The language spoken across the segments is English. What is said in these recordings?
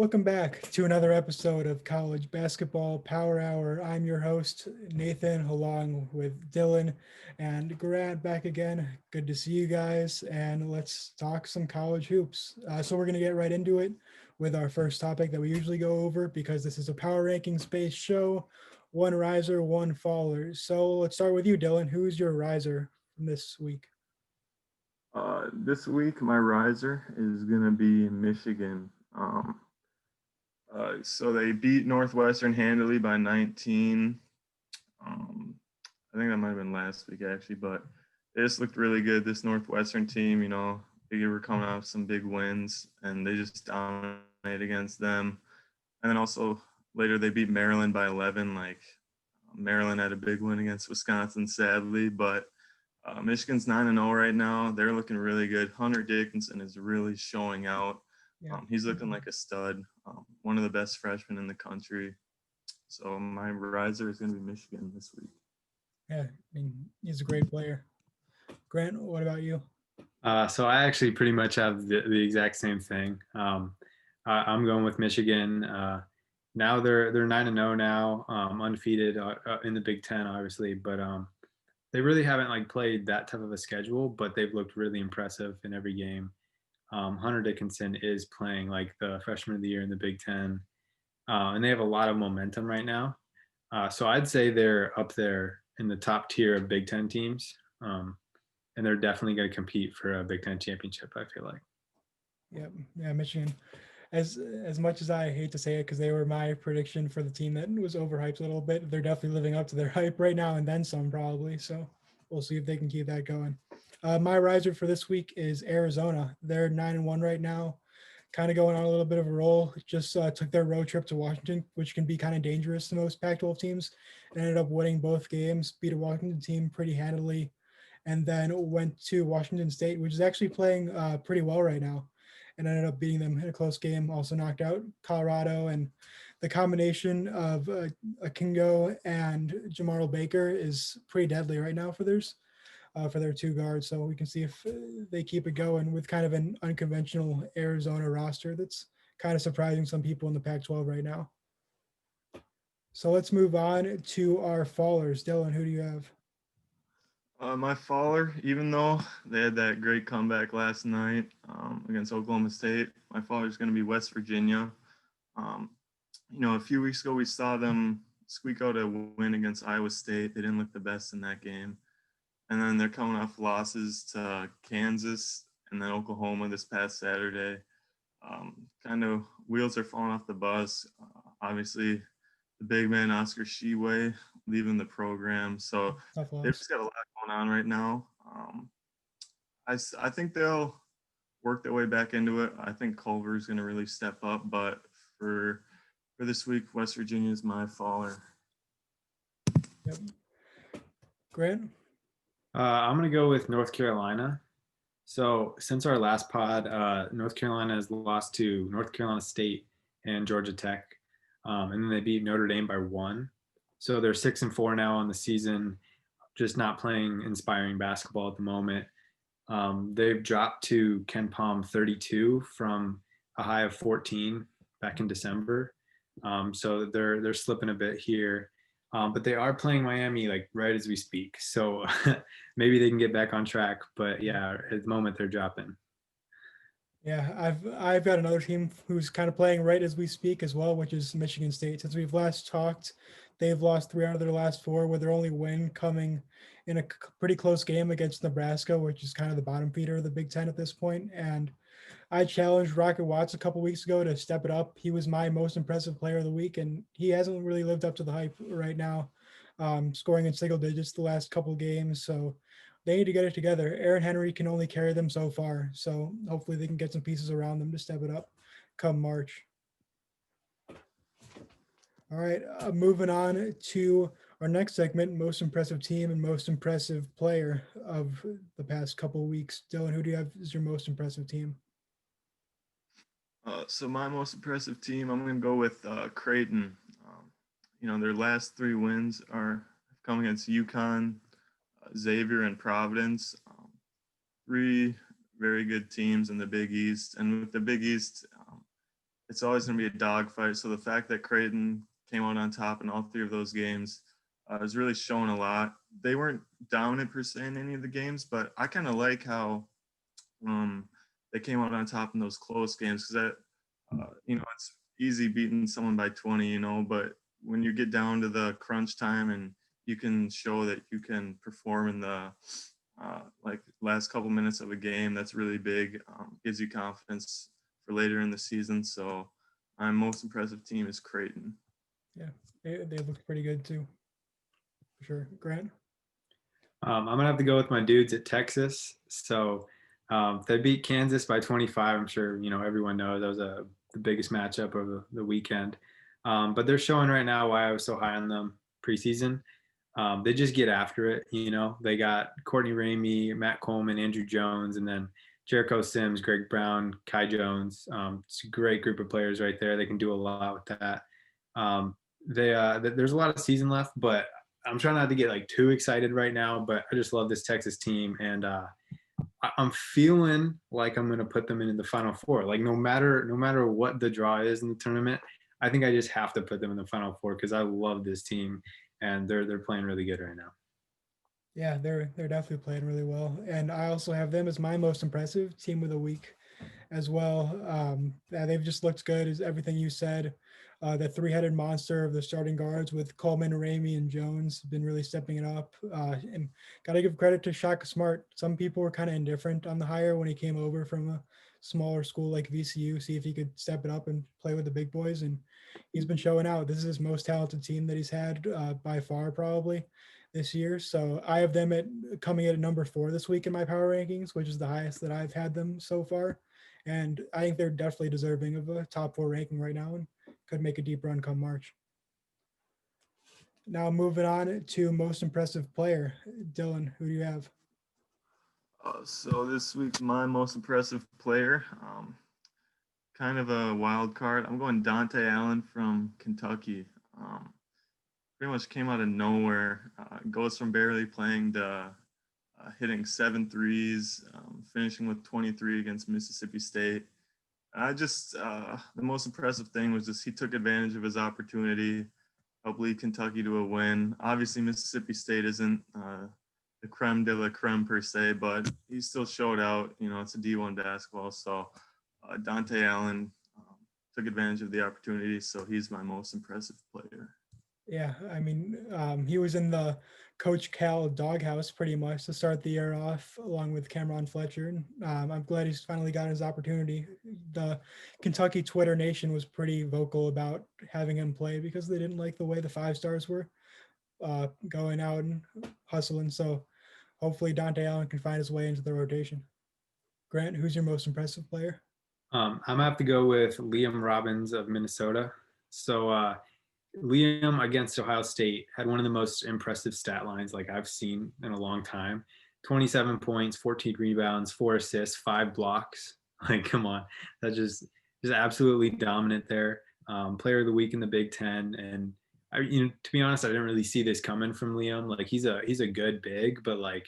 welcome back to another episode of College Basketball Power Hour. I'm your host, Nathan, along with Dylan and Grant back again. Good to see you guys, and let's talk some college hoops. So we're going to get right into it with our first topic that we usually go over because this is a power rankings-based show. One riser, one faller. So let's start with you, Dylan. Who's your riser from this week? This week, my riser is going to be Michigan. So they beat Northwestern handily by 19. I think that might have been last week, actually, but it just looked really good. This Northwestern team, they were coming off some big wins, and they just dominated against them. And then also later they beat Maryland by 11. Maryland had a big win against Wisconsin, sadly, but Michigan's 9-0 right now. They're looking really good. Hunter Dickinson is really showing out. Yeah. He's looking like a stud, one of the best freshmen in the country. So my riser is going to be Michigan this week. Yeah, I mean, he's a great player. Grant, what about you? So I actually pretty much have the exact same thing. I'm going with Michigan. Now they're 9-0 now, undefeated in the Big Ten, obviously, but they really haven't played that tough of a schedule, but they've looked really impressive in every game. Hunter Dickinson is playing like the freshman of the year in the Big Ten, and they have a lot of momentum right now. So I'd say they're up there in the top tier of Big Ten teams, and they're definitely going to compete for a Big Ten championship, I feel like. Yeah, Michigan. As much as I hate to say it, because they were my prediction for the team that was overhyped a little bit, they're definitely living up to their hype right now and then some probably. So we'll see if they can keep that going. My riser for this week is Arizona. They're 9-1 right now, kind of going on a little bit of a roll. Just took their road trip to Washington, which can be kind of dangerous to most Pac-12 teams, and ended up winning both games, beat a Washington team pretty handily, and then went to Washington State, which is actually playing pretty well right now, and ended up beating them in a close game. Also knocked out Colorado, and the combination of Akingo and Jamarl Baker is pretty deadly right now for their two guards. So we can see if they keep it going with kind of an unconventional Arizona roster that's kind of surprising some people in the Pac-12 right now. So let's move on to our fallers. Dylan, who do you have? My faller, even though they had that great comeback last night against Oklahoma State, my faller is going to be West Virginia. A few weeks ago we saw them squeak out a win against Iowa State. They didn't look the best in that game. And then they're coming off losses to Kansas and then Oklahoma this past Saturday. Kind of wheels are falling off the bus. Obviously, the big man, Oscar Sheway, leaving the program. So they've just got a lot going on right now. I think they'll work their way back into it. I think Culver's going to really step up. But for this week, West Virginia is my faller. Yep. Grant? I'm going to go with North Carolina. So since our last pod, North Carolina has lost to North Carolina State and Georgia Tech, and then they beat Notre Dame by 1. So they're 6-4 now on the season, just not playing inspiring basketball at the moment. They've dropped to Ken Palm 32 from a high of 14 back in December. So they're slipping a bit here. But they are playing Miami right as we speak. So maybe they can get back on track. But yeah, at the moment they're dropping. Yeah, I've got another team who's kind of playing right as we speak as well, which is Michigan State. Since we've last talked, they've lost 3 out of their last 4, with their only win coming in a pretty close game against Nebraska, which is kind of the bottom feeder of the Big Ten at this point. And I challenged Rocket Watts a couple weeks ago to step it up. He was my most impressive player of the week, and he hasn't really lived up to the hype right now, scoring in single digits the last couple games. So they need to get it together. Aaron Henry can only carry them so far. So hopefully they can get some pieces around them to step it up come March. All right, moving on to our next segment, most impressive team and most impressive player of the past couple of weeks. Dylan, who do you have as your most impressive team? So my most impressive team, I'm going to go with Creighton. Their last 3 wins are coming against UConn, Xavier, and Providence. 3 very good teams in the Big East. And with the Big East, it's always going to be a dogfight. So the fact that Creighton came out on top in all three of those games has really shown a lot. They weren't dominant per se in any of the games, but I kind of like how they came out on top in those close games because that, it's easy beating someone by 20, but when you get down to the crunch time and you can show that you can perform in the like last couple minutes of a game, that's really big. Gives you confidence for later in the season. So my most impressive team is Creighton. Yeah, they look pretty good too, for sure. Grant? I'm gonna have to go with my dudes at Texas. So they beat Kansas by 25. I'm sure everyone knows that was the biggest matchup of the weekend. But they're showing right now why I was so high on them preseason. They just get after it. They got Courtney Ramey, Matt Coleman, Andrew Jones, and then Jericho Sims, Greg Brown, Kai Jones. It's a great group of players right there. They can do a lot with that. There's a lot of season left, but I'm trying not to get like too excited right now. But I just love this Texas team, and I'm feeling like I'm gonna put them in the Final Four. Like no matter what the draw is in the tournament, I think I just have to put them in the Final Four because I love this team and they're playing really good right now. Yeah, they're definitely playing really well, and I also have them as my most impressive team of the week as well. Yeah, they've just looked good as everything you said. The three-headed monster of the starting guards with Coleman, Ramey, and Jones been really stepping it up. And got to give credit to Shaka Smart. Some people were kind of indifferent on the hire when he came over from a smaller school like VCU, see if he could step it up and play with the big boys. And he's been showing out. This is his most talented team that he's had by far, probably this year. So I have them coming in at number 4 this week in my power rankings, which is the highest that I've had them so far. And I think they're definitely deserving of a top 4 ranking right now and could make a deep run come March. Now moving on to most impressive player. Dylan, who do you have? So this week, my most impressive player, kind of a wild card. I'm going Dante Allen from Kentucky. Pretty much came out of nowhere. Goes from barely playing to hitting 7 threes, finishing with 23 against Mississippi State. The most impressive thing was just he took advantage of his opportunity, helped lead Kentucky to a win. Obviously, Mississippi State isn't the creme de la creme per se, but he still showed out. It's a D1 basketball. So Dante Allen took advantage of the opportunity. So he's my most impressive player. Yeah, I mean, he was in the Coach Cal doghouse pretty much to start the year off, along with Cameron Fletcher. And I'm glad he's finally got his opportunity. The Kentucky Twitter nation was pretty vocal about having him play because they didn't like the way the 5 stars were going out and hustling. So hopefully Dante Allen can find his way into the rotation. Grant, who's your most impressive player? I'm gonna have to go with Liam Robbins of Minnesota. So Liam against Ohio State had one of the most impressive stat lines like I've seen in a long time. 27 points, 14 rebounds, 4 assists, 5 blocks. Like, come on, that's just absolutely dominant there. Player of the week in the Big Ten, and to be honest, I didn't really see this coming from Liam. Like, he's a good big, but like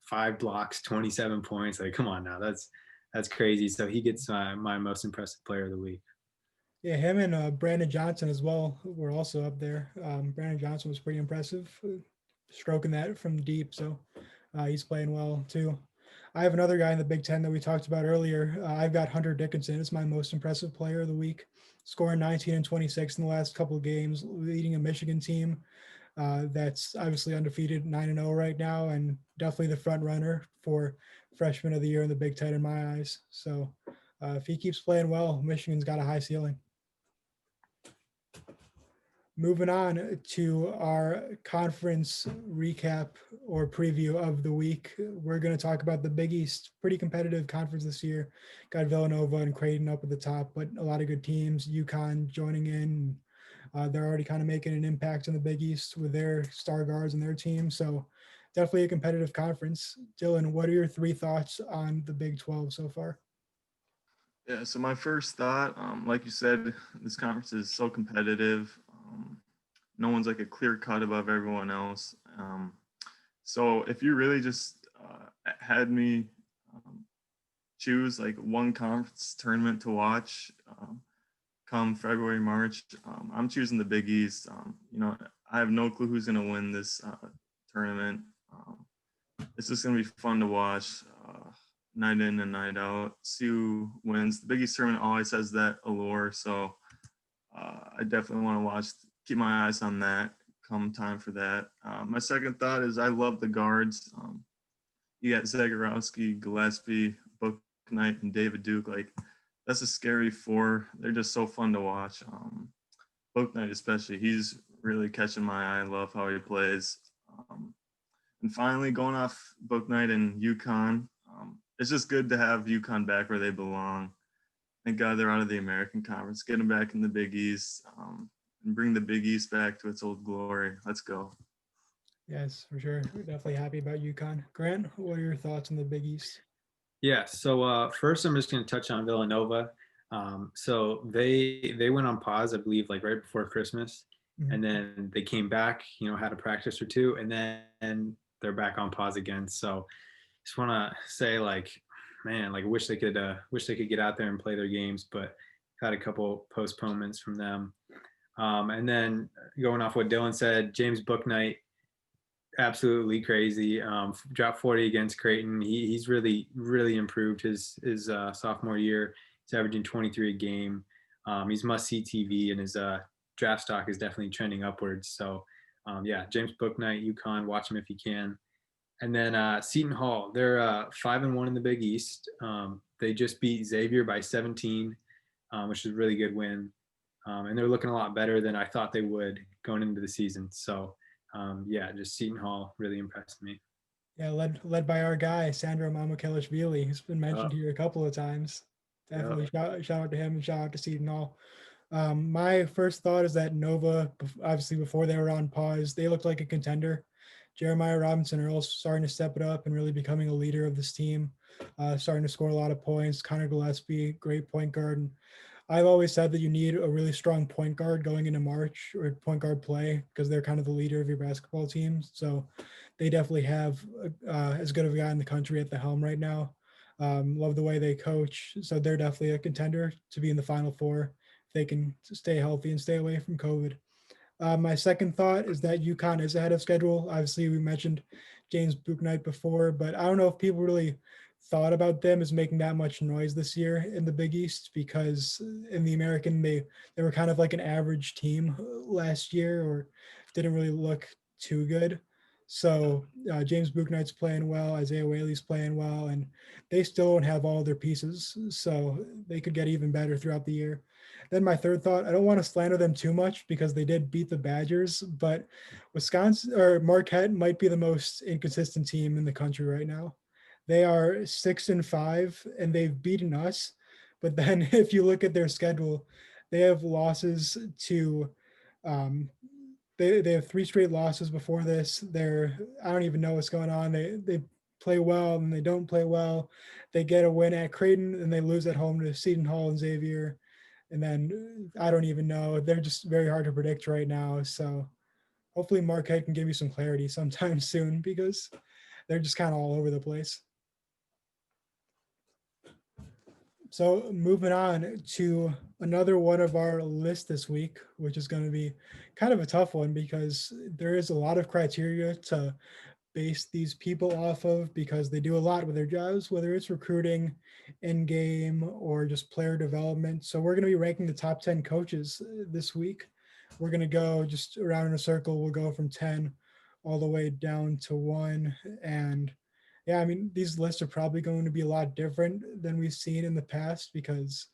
5 blocks, 27 points. Like, come on now, that's crazy. So he gets my most impressive player of the week. Yeah, him and Brandon Johnson as well were also up there. Brandon Johnson was pretty impressive, stroking that from deep. So he's playing well too. I have another guy in the Big Ten that we talked about earlier. I've got Hunter Dickinson as my most impressive player of the week, scoring 19 and 26 in the last couple of games, leading a Michigan team that's obviously undefeated, 9-0 right now, and definitely the front runner for freshman of the year in the Big Ten in my eyes. So if he keeps playing well, Michigan's got a high ceiling. Moving on to our conference recap or preview of the week, we're going to talk about the Big East. Pretty competitive conference this year. Got Villanova and Creighton up at the top, but a lot of good teams. UConn joining in. They're already kind of making an impact in the Big East with their star guards and their team. So definitely a competitive conference. Dylan, what are your 3 thoughts on the Big 12 so far? Yeah, so my first thought, like you said, this conference is so competitive. No one's like a clear cut above everyone else. So if you really just had me choose like one conference tournament to watch come February, March. I'm choosing the Big East. I have no clue who's going to win this tournament. It's just going to be fun to watch night in and night out, see who wins. The Big East tournament always has that allure, so I definitely want to keep my eyes on that come time for that. My second thought is I love the guards. You got Zagorowski, Gillespie, Bouknight, and David Duke. Like, that's a scary four. They're just so fun to watch. Bouknight especially, he's really catching my eye. I love how he plays. And finally, going off Bouknight and UConn, it's just good to have UConn back where they belong. Thank God they're out of the American Conference. Get them back in the Big East and bring the Big East back to its old glory. Let's go. Yes, for sure. We're definitely happy about UConn. Grant, what are your thoughts on the Big East? Yeah. So first, I'm just going to touch on Villanova. So they went on pause, I believe, like right before Christmas, and then they came back. Had a practice or two, and then they're back on pause again. So just want to say, like, man, like wish they could get out there and play their games, but had a couple postponements from them. And then going off what Dylan said, James Bouknight, absolutely crazy. Dropped 40 against Creighton. He's really improved his sophomore year. He's averaging 23 a game. He's must-see TV, and his draft stock is definitely trending upwards. So, yeah, James Bouknight, UConn, watch him if you can. And then Seton Hall, they're 5-1 in the Big East. They just beat Xavier by 17, which is a really good win. And they're looking a lot better than I thought they would going into the season. So, yeah, just Seton Hall really impressed me. Yeah, led by our guy, Sandro Mamukelashvili, who's been mentioned here a couple of times. Definitely shout out to him and shout out to Seton Hall. My first thought is that Nova, obviously before they were on pause, they looked like a contender. Jeremiah Robinson Earl starting to step it up and really becoming a leader of this team, starting to score a lot of points. Connor Gillespie, great point guard. And I've always said that you need a really strong point guard going into March or point guard play because they're kind of the leader of your basketball team. So they definitely have as good of a guy in the country at the helm right now. Love the way they coach. So they're definitely a contender to be in the Final Four if they can stay healthy and stay away from COVID. My second thought is that UConn is ahead of schedule. Obviously, we mentioned James Bouknight before, but I don't know if people really thought about them as making that much noise this year in the Big East because in the American, they were kind of like an average team last year or didn't really look too good. So James Bouknight's playing well, Isaiah Whaley's playing well, and they still don't have all their pieces. So they could get even better throughout the year. Then my third thought, I don't want to slander them too much because they did beat the Badgers, but Wisconsin or Marquette might be the most inconsistent team in the country right now. They are 6-5 and they've beaten us. But then if you look at their schedule, they have losses to they have 3 straight losses before this. I don't even know what's going on. They play well and they don't play well. They get a win at Creighton and they lose at home to Seton Hall and Xavier. And then I don't even know. They're just very hard to predict right now. So hopefully Marquette can give you some clarity sometime soon because they're just kind of all over the place. So moving on to another one of our list this week, which is going to be kind of a tough one because there is a lot of criteria to base these people off of because they do a lot with their jobs, whether it's recruiting, in-game, or just player development. So we're going to be ranking the top 10 coaches this week. We're going to go just around in a circle. We'll go from 10 all the way down to 1. And yeah, I mean, these lists are probably going to be a lot different than we've seen in the past because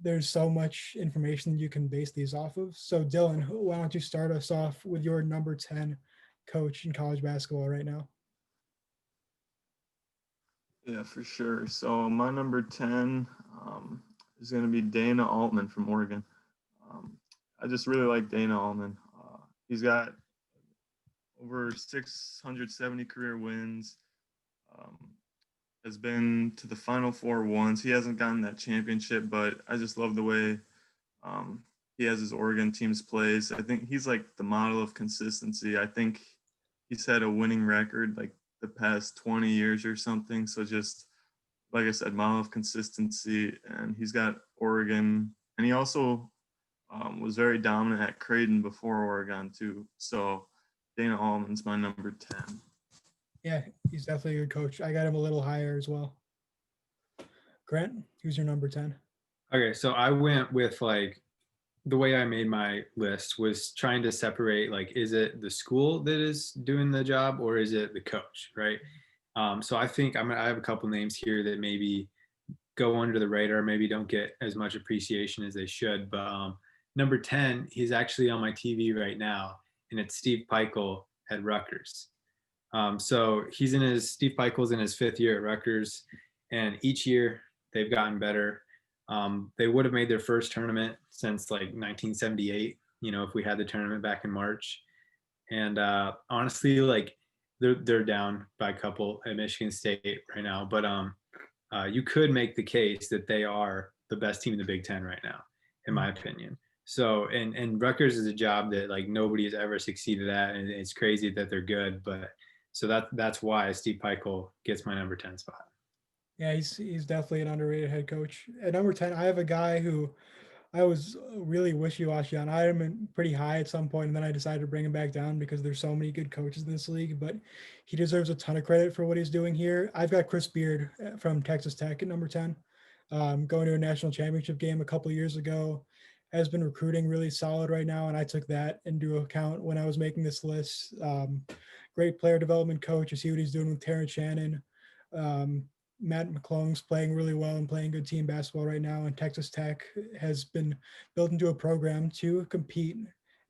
there's so much information you can base these off of. So Dylan, why don't you start us off with your number 10 coach in college basketball right now? Yeah, for sure. So my number 10 is going to be Dana Altman from Oregon. I just really like Dana Altman. He's got over 670 career wins. Has been to the Final Four once. He hasn't gotten that championship, but I just love the way he has his Oregon teams plays. I think he's like the model of consistency. I think he's had a winning record like the past 20 years or something. So just like I said, model of consistency, and he's got Oregon And he also was very dominant at Creighton before Oregon too. So Dana Altman's my number 10. Yeah, he's definitely a good coach. I got him a little higher as well. Grant, who's your number 10? Okay, so I went with like the way I made my list was trying to separate like, is it the school that is doing the job or is it the coach, right? So I think I have a couple names here that maybe go under the radar, maybe don't get as much appreciation as they should. But number 10, he's actually on my TV right now, and it's Steve Peichel at Rutgers. So Steve Peichel's in his 5th year at Rutgers, and each year they've gotten better. They would have made their first tournament since like 1978, if we had the tournament back in March. And honestly, like they're down by a couple at Michigan State right now, but you could make the case that they are the best team in the Big Ten right now, in my opinion. So, and Rutgers is a job that like nobody has ever succeeded at, and it's crazy that they're good. But so that's why Steve Peichel gets my number 10 spot. Yeah, he's definitely an underrated head coach. At number 10, I have a guy who I was really wishy-washy on. I had him pretty high at some point, and then I decided to bring him back down because there's so many good coaches in this league. But he deserves a ton of credit for what he's doing here. I've got Chris Beard from Texas Tech at number 10, going to a national championship game a couple years ago. Has been recruiting really solid right now, and I took that into account when I was making this list. Great player development coach. I see what he's doing with Terrence Shannon. Matt McClung's playing really well and playing good team basketball right now. And Texas Tech has been built into a program to compete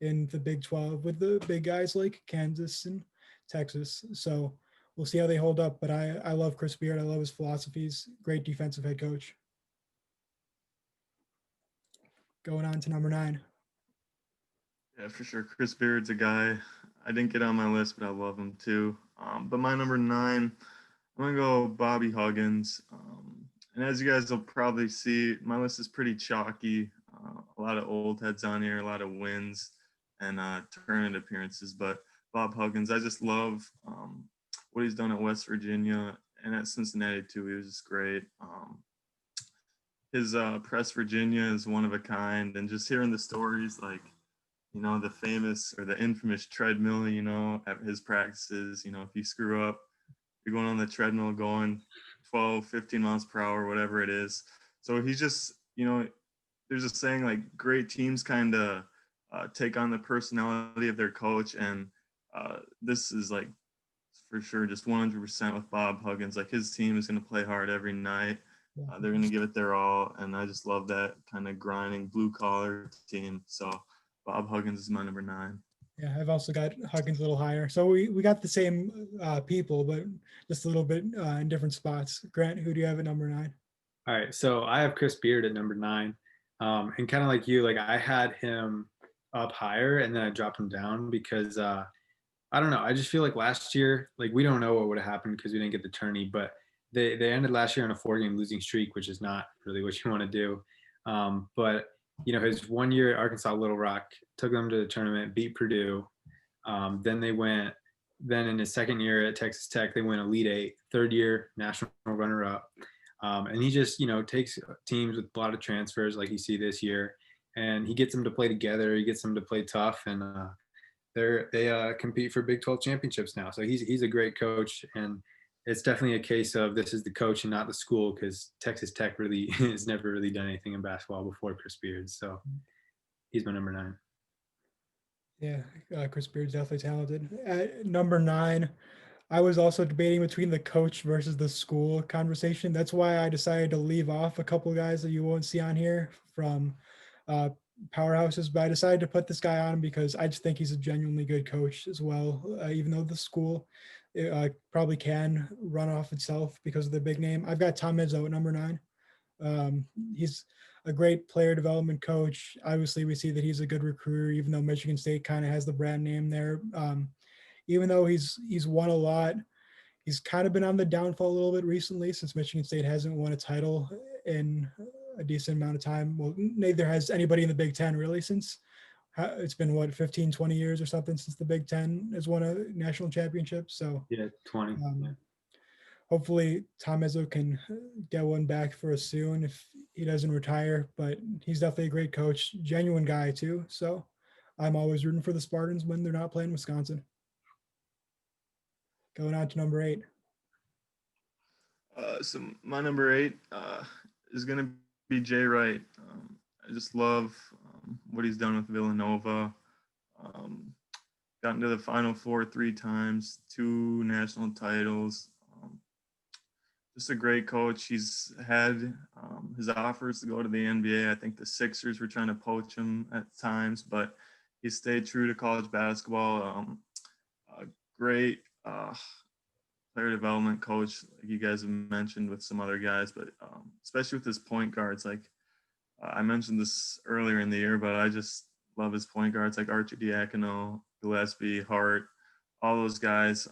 in the Big 12 with the big guys like Kansas and Texas. So we'll see how they hold up. But I love Chris Beard. I love his philosophies. Great defensive head coach. Going on to number 9. Yeah, for sure. Chris Beard's a guy I didn't get on my list, but I love him too. But my number 9, I'm going to go Bobby Huggins. And as you guys will probably see, my list is pretty chalky. A lot of old heads on here, a lot of wins and tournament appearances. But Bob Huggins, I just love what he's done at West Virginia and at Cincinnati too. He was just great. His Press Virginia is one of a kind. And just hearing the stories like, the famous or the infamous treadmill, at his practices, if you screw up, you're going on the treadmill going 12, 15 miles per hour, whatever it is. So he's just, there's a saying like great teams kind of take on the personality of their coach. And this is like for sure just 100% with Bob Huggins. Like his team is going to play hard every night. They're going to give it their all. And I just love that kind of grinding blue collar team. So Bob Huggins is my number 9. Yeah, I've also got Huggins a little higher. So we got the same people, but just a little bit in different spots. Grant, who do you have at number 9? All right, so I have Chris Beard at number 9. And kind of like you, like I had him up higher and then I dropped him down because I don't know. I just feel like last year, like we don't know what would have happened because we didn't get the tourney, but they ended last year on a 4-game losing streak, which is not really what you want to do. But his 1 year at Arkansas Little Rock took them to the tournament, beat Purdue. Then in his 2nd year at Texas Tech, they went Elite 8, 3rd year national runner-up. And he just, takes teams with a lot of transfers like you see this year, and he gets them to play together. He gets them to play tough, and they compete for Big 12 championships now. So he's a great coach, and it's definitely a case of this is the coach and not the school, because Texas Tech really has never really done anything in basketball before Chris Beard. So he's my number 9. Yeah, Chris Beard's definitely talented. At number 9, I was also debating between the coach versus the school conversation. That's why I decided to leave off a couple of guys that you won't see on here from powerhouses, but I decided to put this guy on because I just think he's a genuinely good coach as well, even though the school probably can run off itself because of the big name. I've got Tom Izzo at number 9. He's a great player development coach. Obviously, we see that he's a good recruiter, even though Michigan State kind of has the brand name there. Even though he's won a lot, he's kind of been on the downfall a little bit recently since Michigan State hasn't won a title in a decent amount of time. Well, neither has anybody in the Big Ten really since it's been 15, 20 years or something since the Big Ten has won a national championship. So yeah, 20. hopefully Tom Izzo can get one back for us soon if he doesn't retire. But he's definitely a great coach, genuine guy too. So I'm always rooting for the Spartans when they're not playing Wisconsin. Going on to number 8. So my number 8 is going to be Jay Wright. I just love what he's done with Villanova. Gotten to the Final Four 3 times, 2 national titles. Just a great coach. He's had his offers to go to the NBA. I think the Sixers were trying to poach him at times, but he stayed true to college basketball. Great player development coach, like you guys have mentioned with some other guys, but especially with his point guards. Like I mentioned this earlier in the year, but I just love his point guards like Archie Diacono, Gillespie, Hart, all those guys.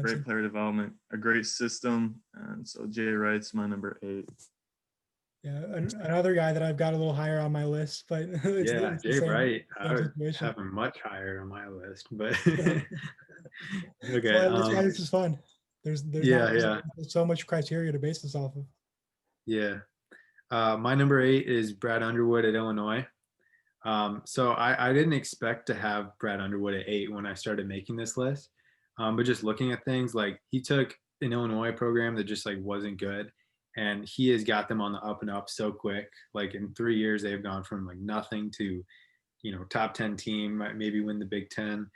Great player development, a great system, and so Jay Wright's my number 8. Yeah, another guy that I've got a little higher on my list, but it's Jay Wright, I would situation. have him much higher on my list, but Okay. That's why this is fun. There's so much criteria to base this off of. Yeah. My number 8 is Brad Underwood at Illinois. So I didn't expect to have Brad Underwood at 8 when I started making this list. But just looking at things, like he took an Illinois program that just like wasn't good, and he has got them on the up and up so quick. Like in 3 years, they've gone from like nothing to, top 10 team, might maybe win the Big Ten.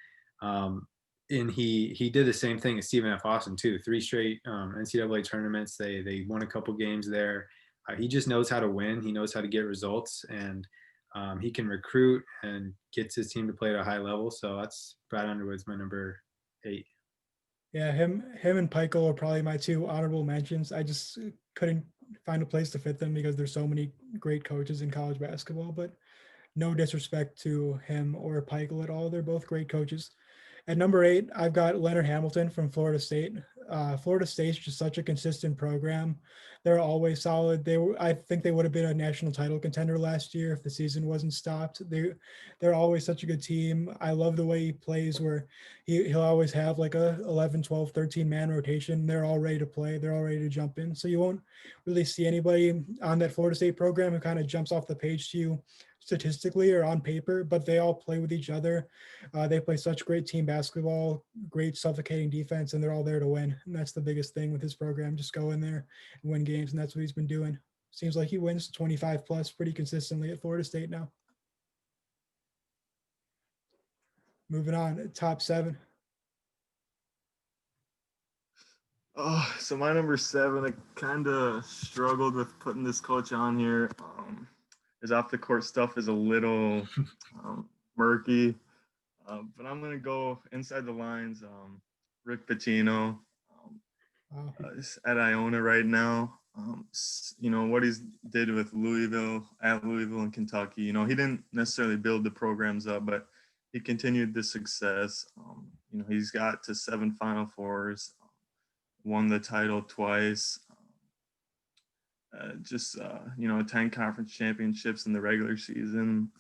And he did the same thing as Stephen F. Austin too. 3 straight NCAA tournaments. They won a couple games there. He just knows how to win. He knows how to get results, and he can recruit and gets his team to play at a high level. So that's Brad Underwood's my number 8. Yeah, him and Pikel are probably my 2 honorable mentions. I just couldn't find a place to fit them because there's so many great coaches in college basketball, but no disrespect to him or Pikel at all. They're both great coaches. At number 8, I've got Leonard Hamilton from Florida State. Florida State's just such a consistent program. They're always solid. I think they would have been a national title contender last year if the season wasn't stopped. They're always such a good team. I love the way he plays, where he'll always have like a 11, 12, 13 man rotation. They're all ready to play. They're all ready to jump in. So you won't really see anybody on that Florida State program who kind of jumps off the page to you statistically or on paper, but they all play with each other. They play such great team basketball, great suffocating defense, and they're all there to win. And that's the biggest thing with his program. Just go in there and win games, and that's what he's been doing. Seems like he wins 25 plus pretty consistently at Florida State now. Moving on, top 7. Oh, so my number 7, I kind of struggled with putting this coach on here. His off the court stuff is a little murky, but I'm gonna go inside the lines. Rick Pitino at Iona right now. What he's did with Louisville and Kentucky. He didn't necessarily build the programs up, but he continued the success. He's got to 7 Final Fours, won the title twice. 10 conference championships in the regular season.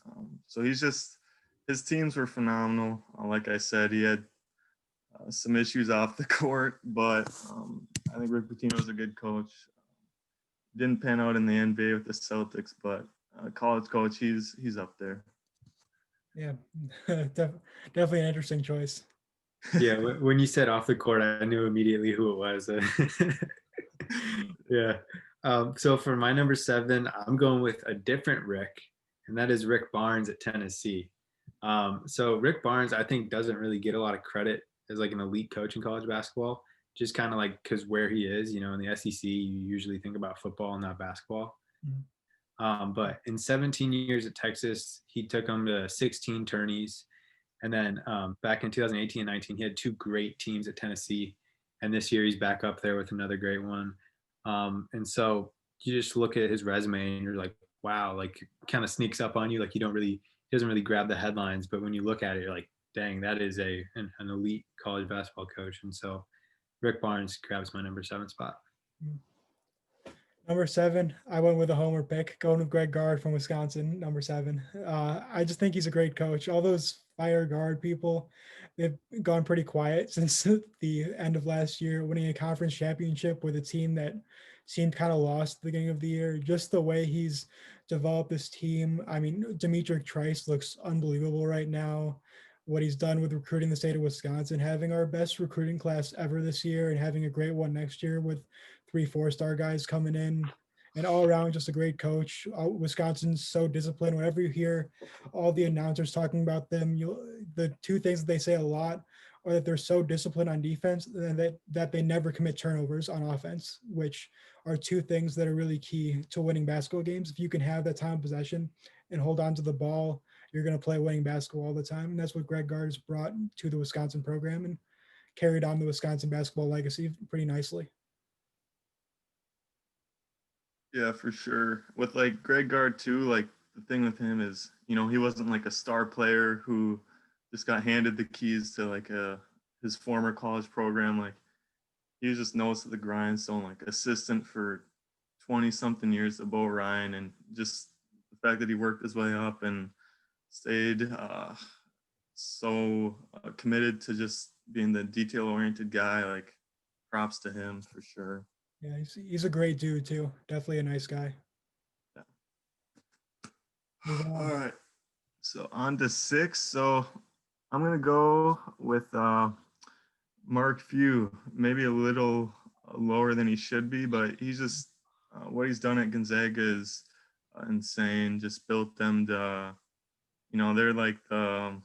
So his teams were phenomenal. Like I said, he had some issues off the court, but I think Rick Pitino is a good coach. Didn't pan out in the NBA with the Celtics, but college coach, he's up there. Yeah, definitely an interesting choice. Yeah, when you said off the court, I knew immediately who it was. Yeah. So for my number 7, I'm going with a different Rick, and that is Rick Barnes at Tennessee. So Rick Barnes, I think, doesn't really get a lot of credit as like an elite coach in college basketball, just kind of like because where he is, in the SEC, you usually think about football, not basketball. Mm-hmm. But in 17 years at Texas, he took them to 16 tourneys. And then back in 2018 and 19, he had 2 great teams at Tennessee. And this year he's back up there with another great one. And so you just look at his resume and you're like, wow, like kind of sneaks up on you. Like he doesn't really grab the headlines, but when you look at it, you're like, dang, that is an elite college basketball coach. And so Rick Barnes grabs my number 7 spot. Number 7, I went with a homer pick, going with Greg Gard from Wisconsin, number 7. I just think he's a great coach. All those fire guard people, they've gone pretty quiet since the end of last year, winning a conference championship with a team that seemed kind of lost at the beginning of the year. Just the way he's developed this team. I mean, Demetric Trice looks unbelievable right now. What he's done with recruiting the state of Wisconsin, having our best recruiting class ever this year and having a great one next year with 3 4-star guys coming in, and all around just a great coach. Wisconsin's so disciplined. Whenever you hear all the announcers talking about them, the two things that they say a lot are that they're so disciplined on defense and that they never commit turnovers on offense, which are two things that are really key to winning basketball games. If you can have that time of possession and hold on to the ball, you're going to play winning basketball all the time. And that's what Greg Gard has brought to the Wisconsin program and carried on the Wisconsin basketball legacy pretty nicely. Yeah, for sure. With like Greg Gard too, like the thing with him is, he wasn't like a star player who just got handed the keys to like his former college program. Like he was just nose to the grindstone, like assistant for 20 something years to Bo Ryan, and just the fact that he worked his way up and stayed so committed to just being the detail oriented guy. Like props to him for sure. Yeah, he's a great dude too. Definitely a nice guy. Yeah. Moving All on. right. So on to 6. So I'm gonna go with Mark Few, maybe a little lower than he should be, but he's just what he's done at Gonzaga is insane. Just built them to, they're like the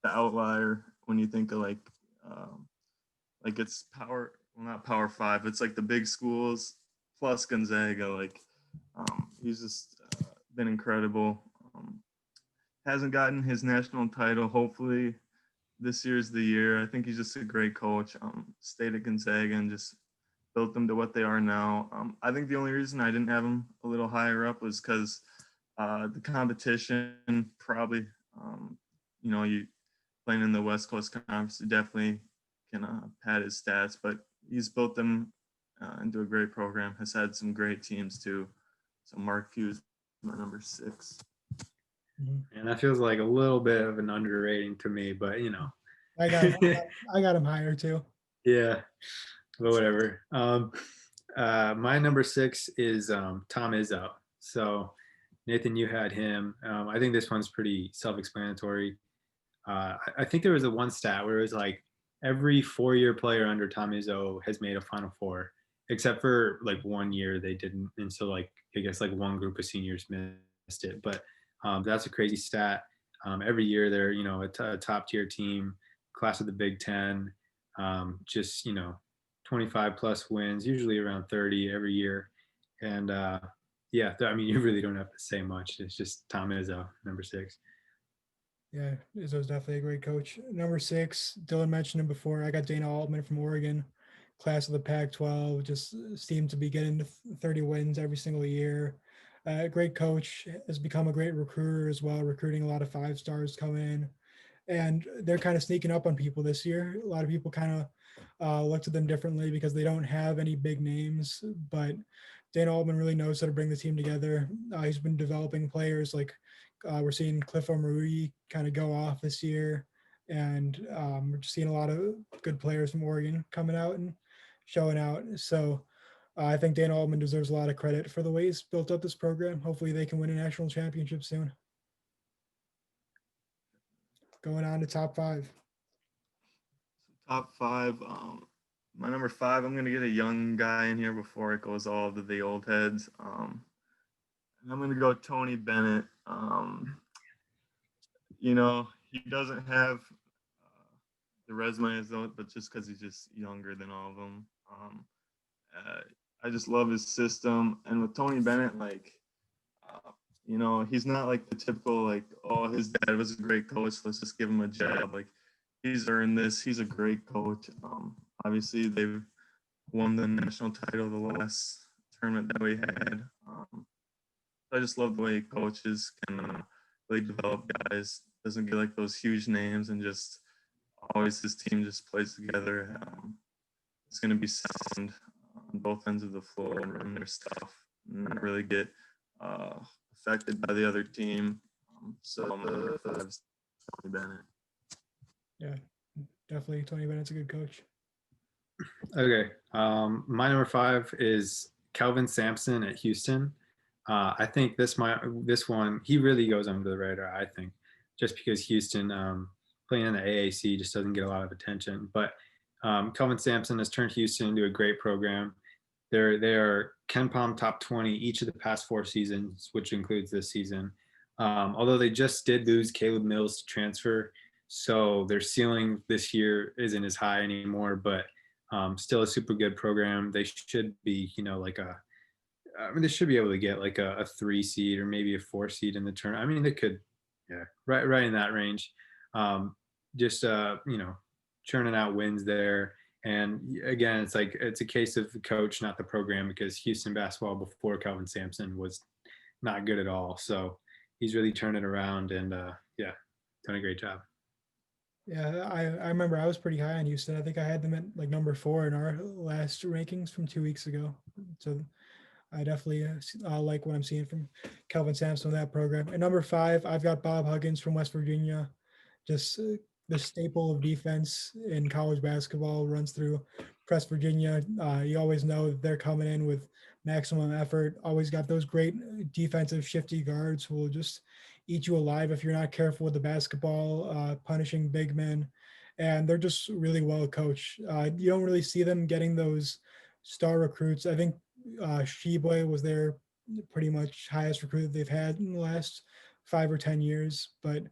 outlier when you think of like it's power, well, not Power Five. It's like the big schools plus Gonzaga. Like he's just been incredible. Hasn't gotten his national title. Hopefully, this year's the year. I think he's just a great coach. Stayed at Gonzaga and just built them to what they are now. I think the only reason I didn't have him a little higher up was because the competition probably, you playing in the West Coast Conference, you definitely can pad his stats, but he's built them into a great program, has had some great teams too. So Mark Few is my number 6. And that feels like a little bit of an underrating to me, but I got him higher too. yeah, but whatever. My number 6 is Tom Izzo. So Nathan, you had him. I think this one's pretty self-explanatory. I think there was a one stat where it was like every 4-year player under Tom Izzo has made a Final Four, except for like 1 year they didn't, and so like I guess like one group of seniors missed it. But that's a crazy stat. Every year they're a top tier team, class of the Big Ten, just 25 plus wins, usually around 30 every year, and yeah, I mean you really don't have to say much. It's just Tom Izzo, number 6. Yeah, Izzo's definitely a great coach. Number 6, Dylan mentioned him before. I got Dana Altman from Oregon, class of the Pac-12. Just seemed to be getting to 30 wins every single year. Great coach, has become a great recruiter as well, recruiting a lot of 5-stars coming in. And they're kind of sneaking up on people this year. A lot of people kind of looked at them differently because they don't have any big names. But Dana Altman really knows how to bring the team together. He's been developing players like we're seeing Cliff Omoruyi kind of go off this year. And we're just seeing a lot of good players from Oregon coming out and showing out. So I think Dana Altman deserves a lot of credit for the way he's built up this program. Hopefully they can win a national championship soon. Going on to top 5. Top 5. My number 5. I'm gonna get a young guy in here before it goes all to the old heads. And I'm gonna go Tony Bennett. He doesn't have the resume as though, but just because he's just younger than all of them. I just love his system, and with Tony Bennett, like, he's not like the typical like, oh, his dad was a great coach, let's just give him a job. Like, he's earned this. He's a great coach. Obviously, they've won the national title the last tournament that we had. I just love the way he coaches, can really develop guys. Doesn't get like those huge names, and just always his team just plays together. It's going to be sound on both ends of the floor and run their stuff. not really get affected by the other team. So my number 5 is Tony Bennett. Yeah, definitely. Tony Bennett's a good coach. Okay. My number 5 is Kelvin Sampson at Houston. I think this one, he really goes under the radar, I think, just because Houston playing in the AAC just doesn't get a lot of attention. But Kelvin Sampson has turned Houston into a great program. They are Ken Pom top 20 each of the past 4 seasons, which includes this season. Although they just did lose Caleb Mills to transfer, so their ceiling this year isn't as high anymore, but still a super good program. They should be, they should be able to get like a 3 seed or maybe a 4 seed in the tournament. I mean, they could, yeah, right in that range. Just churning out wins there. And again, it's a case of the coach, not the program, because Houston basketball before Kelvin Sampson was not good at all. So he's really turned it around and done a great job. Yeah, I remember I was pretty high on Houston. I think I had them at like number 4 in our last rankings from 2 weeks ago. So I definitely like what I'm seeing from Kelvin Sampson in that program. At number 5, I've got Bob Huggins from West Virginia. Just the staple of defense in college basketball runs through West Virginia. You always know that they're coming in with maximum effort. Always got those great defensive shifty guards who will just eat you alive if you're not careful with the basketball, punishing big men. And they're just really well coached. You don't really see them getting those star recruits. I think Sheboy was their pretty much highest recruit that they've had in the last 5 or 10 years, but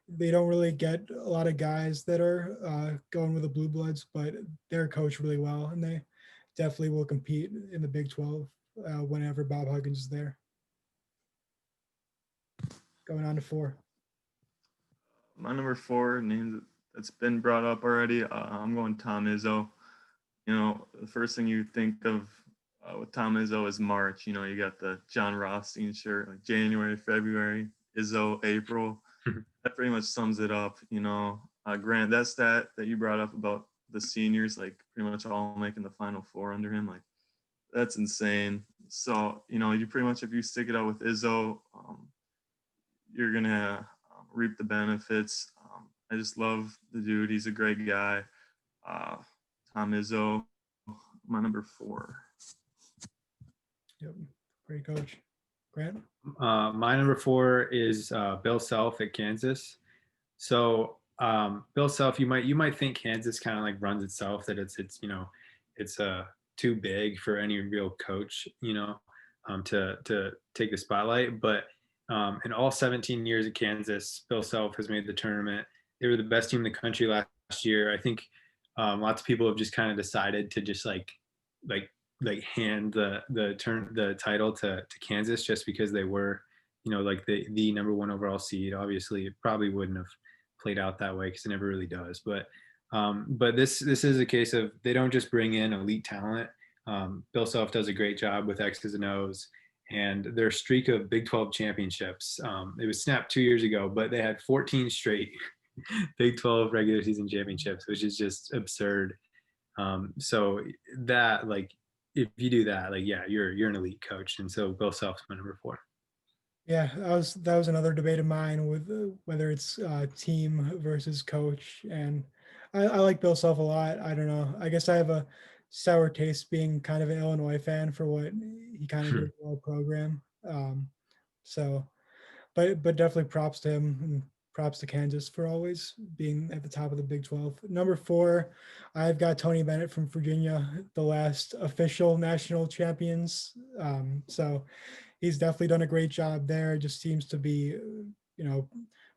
they don't really get a lot of guys that are going with the Blue Bloods, but they're coached really well, and they definitely will compete in the Big 12 whenever Bob Huggins is there. Going on to 4. My number 4 name that's been brought up already. I'm going Tom Izzo. The first thing you think of with Tom Izzo is March. You got the John Rothstein shirt, like January, February, Izzo, April. That pretty much sums it up. Grant, that stat that you brought up about the seniors, like pretty much all making the Final Four under him, like that's insane. So, you pretty much, if you stick it out with Izzo, you're going to reap the benefits. I just love the dude. He's a great guy. Tom Izzo, my number 4. Yep, great coach. Grant? My number 4 is Bill Self at Kansas. So Bill Self, you might think Kansas kind of like runs itself, that it's too big for any real coach, to take the spotlight. But in all 17 years at Kansas, Bill Self has made the tournament. They were the best team in the country last year. I think lots of people have just kind of decided to just like hand the title to Kansas just because they were, like the number 1 overall seed. Obviously, it probably wouldn't have played out that way because it never really does. But this is a case of they don't just bring in elite talent. Bill Self does a great job with X's and O's, and their streak of Big 12 championships. It was snapped 2 years ago, but they had 14 straight Big 12 regular season championships, which is just absurd. So that, like, if you do that, like, yeah, you're an elite coach. And so Bill Self's my number 4. Yeah, that was another debate of mine with whether it's team versus coach, and I like Bill Self a lot. I don't know. I guess I have a sour taste being kind of an Illinois fan for what he kind of did for our program. So, but definitely props to him and props to Kansas for always being at the top of the Big 12. Number 4, I've got Tony Bennett from Virginia, the last official national champions. So he's definitely done a great job there. Just seems to be,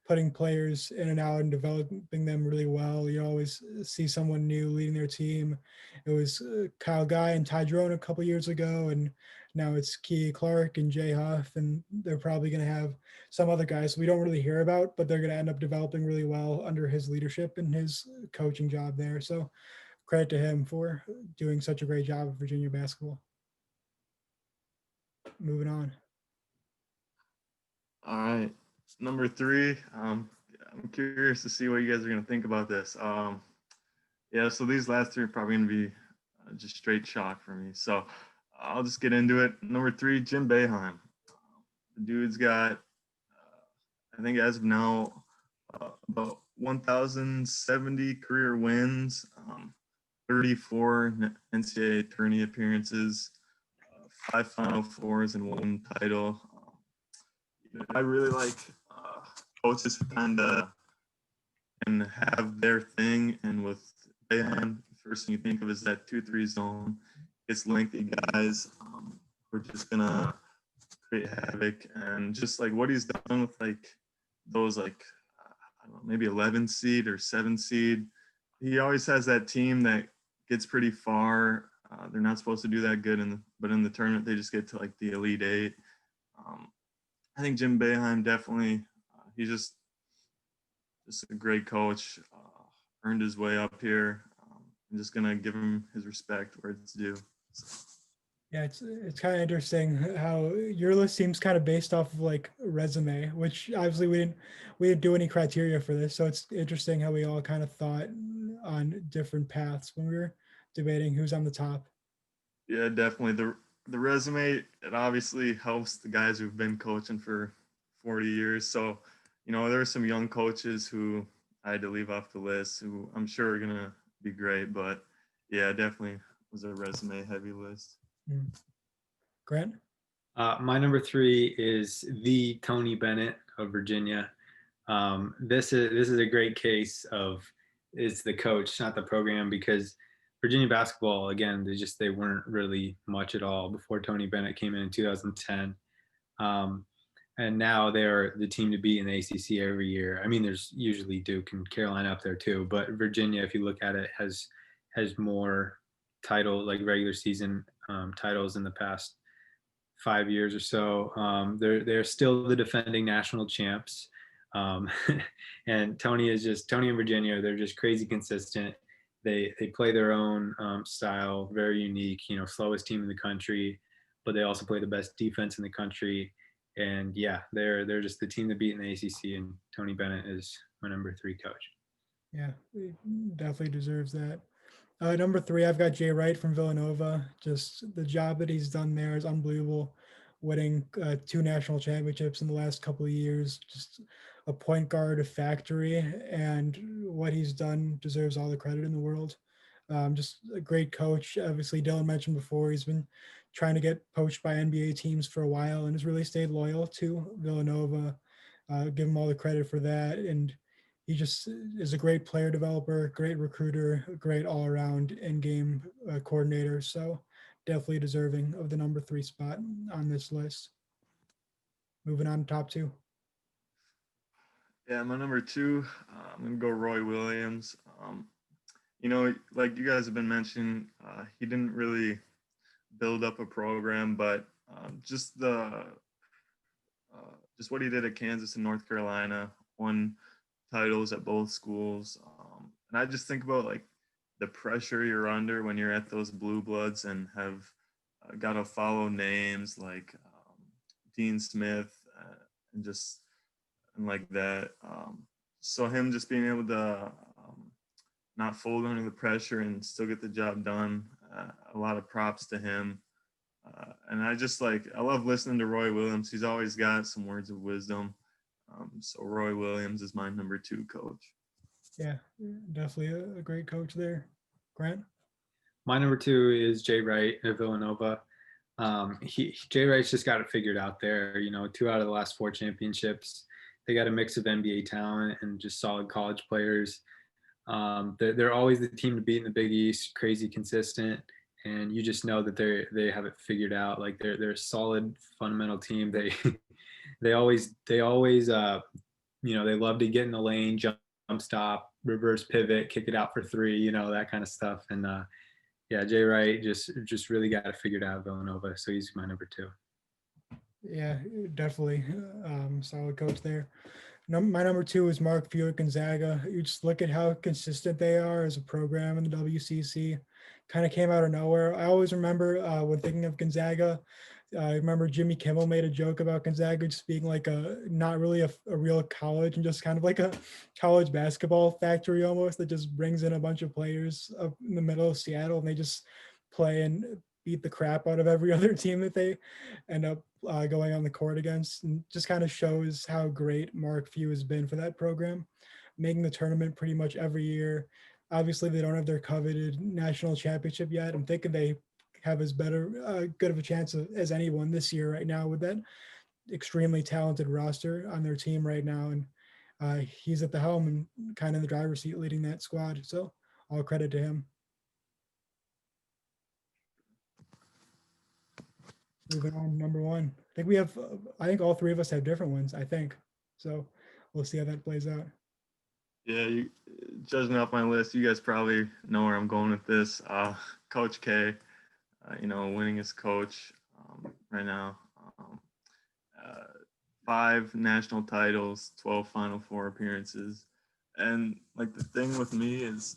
putting players in and out and developing them really well. You always see someone new leading their team. It was Kyle Guy and Ty Jerome a couple years ago, and now it's Key Clark and Jay Huff, and they're probably going to have some other guys we don't really hear about, but they're going to end up developing really well under his leadership and his coaching job there. So credit to him for doing such a great job of Virginia basketball. Moving on. All right. Number 3, I'm curious to see what you guys are going to think about this. So these last 3 are probably going to be just straight shock for me. So I'll just get into it. Number 3, Jim Boeheim. The dude's got, I think as of now, about 1,070 career wins, 34 NCAA tourney appearances, 5 Final Fours, and 1 title. I really like coaches who kind of can have their thing, and with Boeheim, first thing you think of is that 2-3 zone. It's lengthy guys who are just gonna create havoc, and just like what he's done with like those like I don't know, maybe 11 seed or 7 seed. He always has that team that gets pretty far. They're not supposed to do that good, but in the tournament they just get to like the Elite Eight. I think Jim Boeheim definitely. He's just a great coach. Earned his way up here. I'm just gonna give him his respect where it's due. So. Yeah, it's kind of interesting how your list seems kind of based off of like resume, which obviously we didn't do any criteria for this. So it's interesting how we all kind of thought on different paths when we were debating who's on the top. Yeah, definitely. The resume, it obviously helps the guys who've been coaching for 40 years. So, there are some young coaches who I had to leave off the list who I'm sure are gonna be great, but yeah, definitely was a resume heavy list. Grant? My number 3 is the Tony Bennett of Virginia. This is a great case of it's the coach, not the program, because Virginia basketball, again, they weren't really much at all before Tony Bennett came in 2010. And now they're the team to beat in the ACC every year. I mean, there's usually Duke and Carolina up there too, but Virginia, if you look at it, has more title, like regular season titles in the past 5 years or so. They're still the defending national champs. And Tony and Virginia, they're just crazy consistent. They play their own style, very unique, slowest team in the country, but they also play the best defense in the country. And yeah, they're just the team to beat in the ACC, and Tony Bennett is my number 3 coach. Yeah, he definitely deserves that. Number 3, I've got Jay Wright from Villanova. Just the job that he's done there is unbelievable. Winning 2 national championships in the last couple of years, just a point guard factory, and what he's done deserves all the credit in the world. Just a great coach. Obviously, Dylan mentioned before, he's been trying to get poached by NBA teams for a while and has really stayed loyal to Villanova. Give him all the credit for that. And he just is a great player developer, great recruiter, great all-around in-game coordinator. So definitely deserving of the number 3 spot on this list. Moving on to top 2. Yeah, my number 2, I'm going to go Roy Williams. Like you guys have been mentioning, he didn't really build up a program, but just what he did at Kansas and North Carolina, won titles at both schools. And I just think about like the pressure you're under when you're at those blue bloods and have got to follow names like Dean Smith and like that. So him just being able to not fold under the pressure and still get the job done. A lot of props to him. And I love listening to Roy Williams. He's always got some words of wisdom. So Roy Williams is my number 2 coach. Yeah, definitely a great coach there. Grant? My number 2 is Jay Wright at Villanova. Jay Wright's just got it figured out there. 2 out of the last 4 championships. They got a mix of NBA talent and just solid college players. They're always the team to beat in the Big East, crazy consistent, and you just know that they have it figured out. Like they're a solid fundamental team. They always they love to get in the lane, jump stop, reverse pivot, kick it out for 3, that kind of stuff. And yeah, Jay Wright just really got it figured out at Villanova, so he's my number 2. Yeah, definitely solid coach there. My number 2 is Mark Few at Gonzaga. You just look at how consistent they are as a program in the WCC. Kind of came out of nowhere. I always remember when thinking of Gonzaga, I remember Jimmy Kimmel made a joke about Gonzaga just being like not really a real college and just kind of like a college basketball factory almost that just brings in a bunch of players up in the middle of Seattle and they just play and beat the crap out of every other team that they end up going on the court against, and just kind of shows how great Mark Few has been for that program, making the tournament pretty much every year. Obviously, they don't have their coveted national championship yet. I'm thinking they have as good of a chance as anyone this year right now with that extremely talented roster on their team right now. And he's at the helm and kind of in the driver's seat leading that squad. So all credit to him. Moving on, number one. I think all three of us have different ones, I think. So we'll see how that plays out. Yeah, judging off my list, you guys probably know where I'm going with this. Coach K, winningest coach right now. 5 national titles, 12 Final Four appearances. And like the thing with me is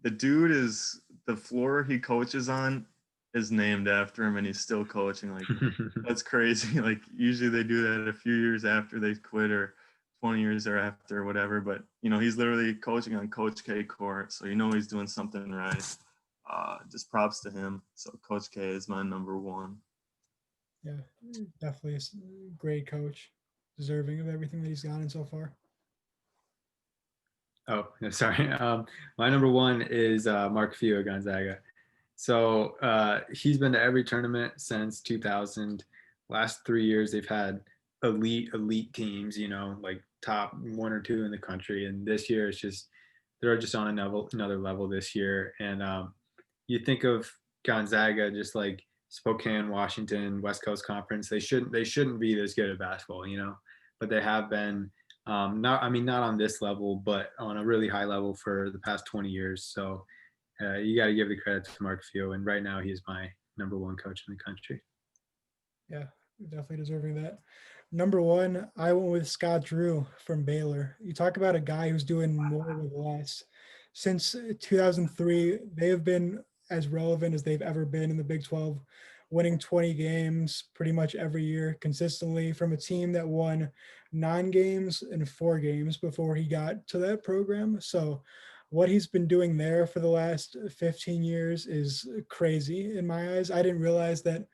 the dude is the floor he coaches on is named after him and he's still coaching. Like that's crazy. Like usually they do that a few years after they quit or 20 years thereafter or whatever. But he's literally coaching on Coach K court. So he's doing something right. Just props to him. So Coach K is my number one. Yeah, definitely a great coach, deserving of everything that he's gotten so far. Oh, sorry. My number one is Mark Few at Gonzaga. So he's been to every tournament since 2000. Last 3 years, they've had elite teams, like top 1 or 2 in the country. And this year, they're just on another level this year. And you think of Gonzaga just like Spokane, Washington, West Coast Conference. They shouldn't be this good at basketball, but they have been. Not on this level, but on a really high level for the past 20 years. So you got to give the credit to Mark Few, and right now he's my number one coach in the country. Yeah, definitely deserving that. Number one, I went with Scott Drew from Baylor. You talk about a guy who's doing more with less. Since 2003, they have been as relevant as they've ever been in the Big 12, winning 20 games pretty much every year consistently from a team that won 9 games and 4 games before he got to that program. So what he's been doing there for the last 15 years is crazy in my eyes. I didn't realize that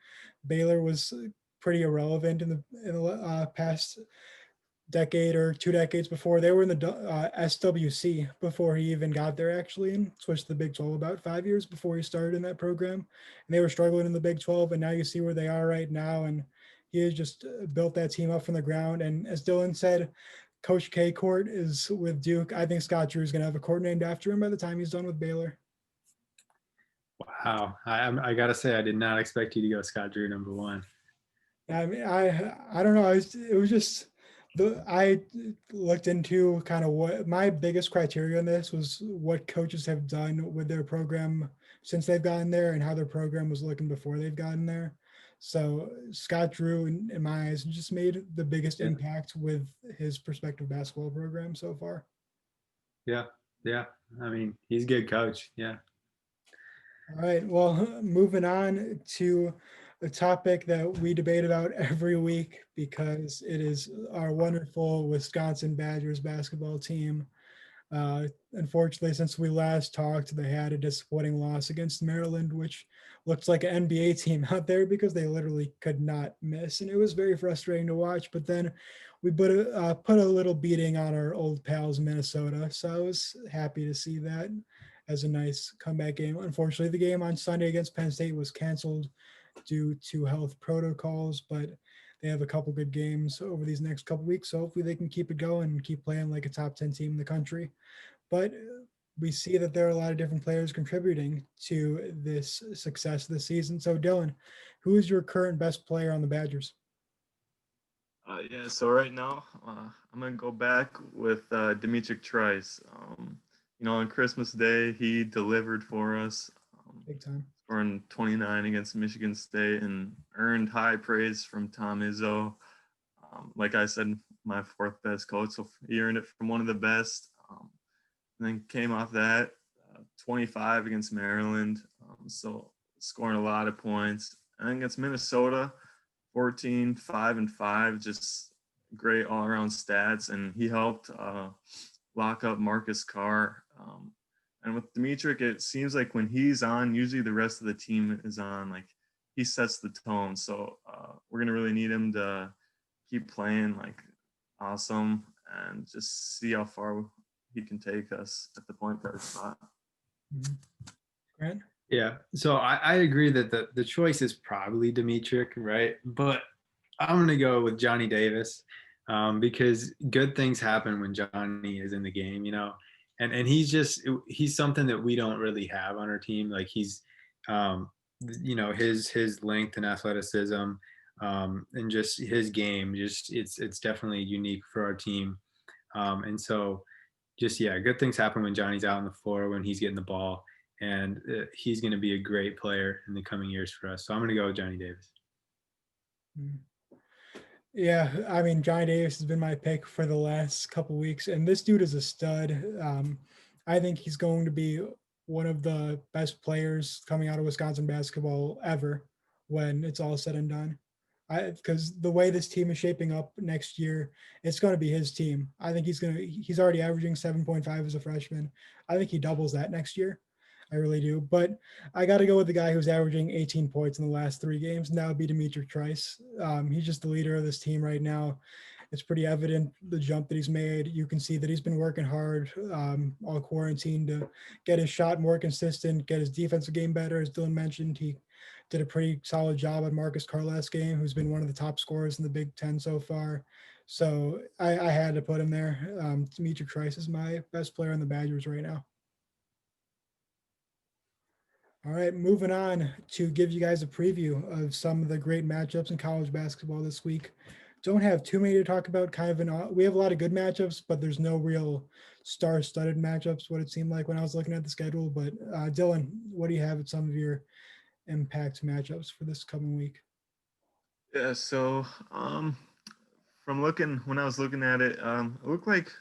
Baylor was pretty irrelevant in the past decade or 2 decades before. They were in the SWC before he even got there, actually, and switched to the Big 12 about 5 years before he started in that program. And they were struggling in the Big 12, and now you see where they are right now. And he has just built that team up from the ground. And as Dylan said, Coach K court is with Duke. I think Scott Drew is going to have a court named after him by the time he's done with Baylor. Wow, I gotta say I did not expect you to go Scott Drew number one. I mean, I don't know. It was just I looked into kind of what my biggest criteria on this was what coaches have done with their program since they've gotten there and how their program was looking before they've gotten there. So Scott Drew, in my eyes, just made the biggest impact with his prospective basketball program so far. Yeah. I mean, he's a good coach. Yeah. All right. Well, moving on to a topic that we debate about every week because it is our wonderful Wisconsin Badgers basketball team. Unfortunately, since we last talked, they had a disappointing loss against Maryland, which looks like an NBA team out there because they literally could not miss. And it was very frustrating to watch. But then we put a little beating on our old pals, Minnesota. So I was happy to see that as a nice comeback game. Unfortunately, the game on Sunday against Penn State was canceled due to health protocols, but they have a couple good games over these next couple weeks. So hopefully they can keep it going and keep playing like a top 10 team in the country. But we see that there are a lot of different players contributing to this success this season. So Dylan, who is your current best player on the Badgers? So right now I'm going to go back with Dimitri Trice. On Christmas Day, he delivered for us. Big time. Scoring 29 against Michigan State and earned high praise from Tom Izzo. Like I said, my 4th best coach, so he earned it from one of the best. And then came off that 25 against Maryland, so scoring a lot of points. And then against Minnesota, 14, 5 and 5, just great all-around stats. And he helped lock up Marcus Carr. And with Dimitrik, it seems like when he's on, usually the rest of the team is on. Like he sets the tone. So we're gonna really need him to keep playing like awesome and just see how far he can take us at the point guard spot. Mhm. Grant? Yeah, so I agree that the choice is probably Dimitrik, right? But I'm gonna go with Johnny Davis because good things happen when Johnny is in the game, and he's something that we don't really have on our team. Like he's, his length and athleticism, and just his game, just it's definitely unique for our team, and so just yeah, good things happen when Johnny's out on the floor when he's getting the ball and he's going to be a great player in the coming years for us. So I'm going to go with Johnny Davis. Mhm. Yeah, I mean, Johnny Davis has been my pick for the last couple weeks, and this dude is a stud. I think he's going to be one of the best players coming out of Wisconsin basketball ever when it's all said and done. Because the way this team is shaping up next year, it's going to be his team. I think he's already averaging 7.5 as a freshman. I think he doubles that next year. I really do. But I got to go with the guy who's averaging 18 points in the last 3 games, and that would be Dimitri Trice. He's just the leader of this team right now. It's pretty evident the jump that he's made. You can see that he's been working hard all quarantine to get his shot more consistent, get his defensive game better. As Dylan mentioned, he did a pretty solid job at Marcus Carr last game, who's been one of the top scorers in the Big Ten so far. So I had to put him there. Dimitri Trice is my best player on the Badgers right now. All right, moving on to give you guys a preview of some of the great matchups in college basketball this week. Don't have too many to talk about. We have a lot of good matchups, but there's no real star-studded matchups. What it seemed like when I was looking at the schedule. But Dylan, what do you have at some of your impact matchups for this coming week? Yeah, so when I was looking at it, it looked like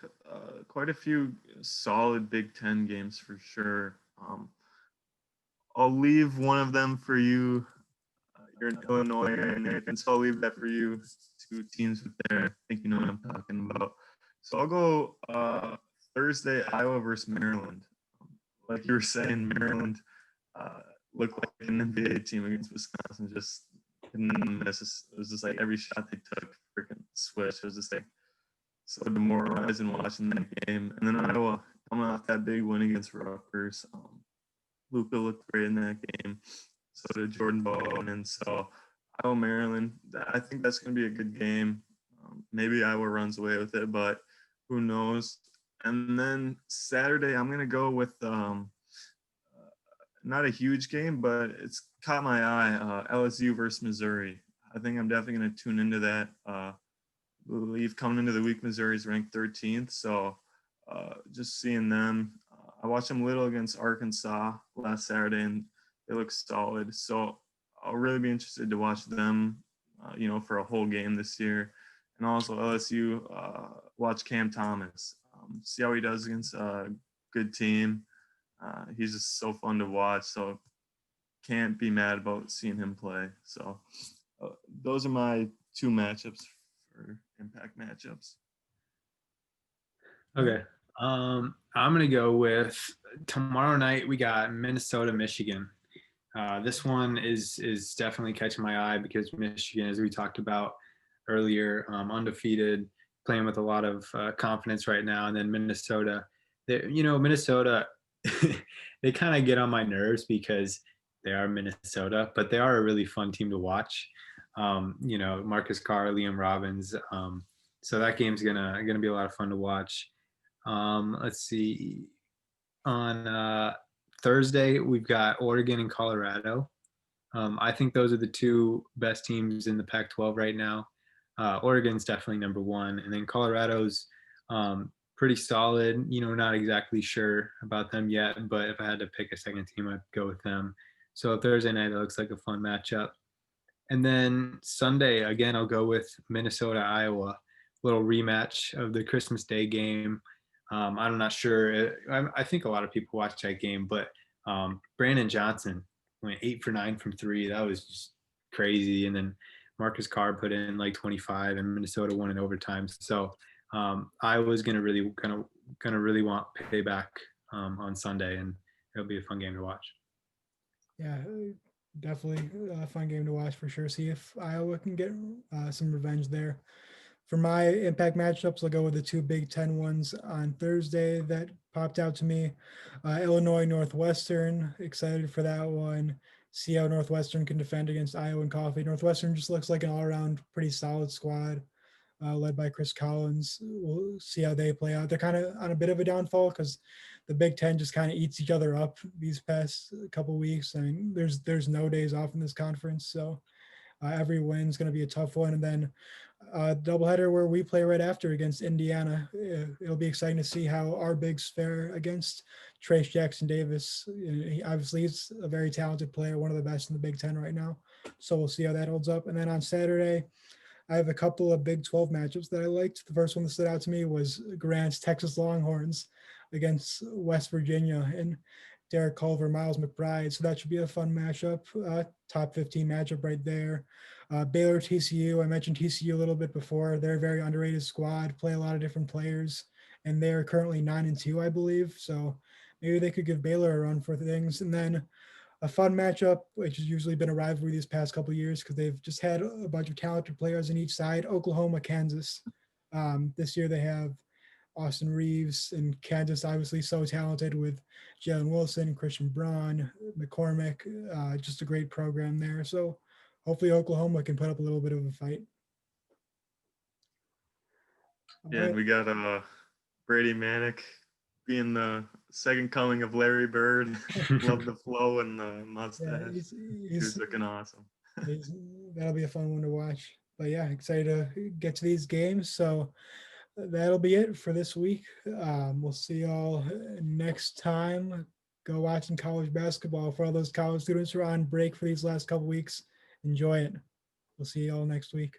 quite a few solid Big Ten games for sure. I'll leave one of them for you. You're in Illinois, and so I'll leave that for you. 2 teams with there. I think you know what I'm talking about. So I'll go Thursday, Iowa versus Maryland. Like you were saying, Maryland looked like an NBA team against Wisconsin. Just couldn't miss. It was just like every shot they took, freaking switch. It was just like so demoralizing watching that game. And then Iowa coming off that big win against Rutgers. Luka looked great in that game. So did Jordan Bowen. And so Iowa, Maryland, I think that's going to be a good game. Maybe Iowa runs away with it, but who knows? And then Saturday, I'm going to go with not a huge game, but it's caught my eye. LSU versus Missouri. I think I'm definitely going to tune into that. I believe coming into the week, Missouri's ranked 13th. So just seeing them. I watched them a little against Arkansas last Saturday, and they look solid. So I'll really be interested to watch them, for a whole game this year. And also LSU, watch Cam Thomas, see how he does against a good team. He's just so fun to watch. So can't be mad about seeing him play. So those are my 2 matchups for impact matchups. Okay. I'm going to go with tomorrow night. We got Minnesota, Michigan. This one is definitely catching my eye because Michigan, as we talked about earlier, undefeated, playing with a lot of confidence right now. And then Minnesota, Minnesota, they kind of get on my nerves because they are Minnesota, but they are a really fun team to watch. Marcus Carr, Liam Robbins. So that game's gonna be a lot of fun to watch. Let's see. On Thursday, we've got Oregon and Colorado. I think those are the 2 best teams in the Pac-12 right now. Oregon's definitely number 1, and then Colorado's pretty solid. Not exactly sure about them yet, but if I had to pick a second team, I'd go with them. So Thursday night, that looks like a fun matchup. And then Sunday, again, I'll go with Minnesota, Iowa, little rematch of the Christmas Day game. I'm not sure. I think a lot of people watched that game, but Brandon Johnson went 8 for 9 from 3. That was just crazy. And then Marcus Carr put in like 25, and Minnesota won in overtime. So I was gonna really want payback on Sunday, and it'll be a fun game to watch. Yeah, definitely a fun game to watch for sure. See if Iowa can get some revenge there. For my impact matchups, I'll go with the two Big Ten ones on Thursday that popped out to me. Illinois Northwestern, excited for that one. See how Northwestern can defend against Iowa and Coffee. Northwestern just looks like an all-around pretty solid squad, led by Chris Collins. We'll see how they play out. They're kind of on a bit of a downfall because the Big Ten just kind of eats each other up these past couple weeks. I mean, there's no days off in this conference, so every win is going to be a tough one. And then doubleheader where we play right after against Indiana. It'll be exciting to see how our bigs fare against Trace Jackson Davis. Obviously, he's a very talented player, one of the best in the Big Ten right now. So we'll see how that holds up. And then on Saturday, I have a couple of Big 12 matchups that I liked. The first one that stood out to me was Grant's Texas Longhorns against West Virginia and Derek Culver, Miles McBride. So that should be a fun matchup, top 15 matchup right there. Baylor TCU, I mentioned TCU a little bit before. They're a very underrated squad, play a lot of different players, and they're currently 9-2, I believe. So maybe they could give Baylor a run for things. And then a fun matchup, which has usually been a rivalry these past couple of years because they've just had a bunch of talented players on each side. Oklahoma, Kansas. This year they have Austin Reeves, and Kansas obviously so talented with Jalen Wilson, Christian Braun, McCormick, just a great program there. So hopefully Oklahoma can put up a little bit of a fight. Yeah, and we got Brady Manick being the second coming of Larry Bird. Love the flow and the mustache. Yeah, he's looking awesome. That'll be a fun one to watch. But yeah, excited to get to these games. So that'll be it for this week. We'll see y'all next time. Go watch some college basketball. For all those college students who are on break for these last couple weeks, enjoy it. We'll see y'all next week.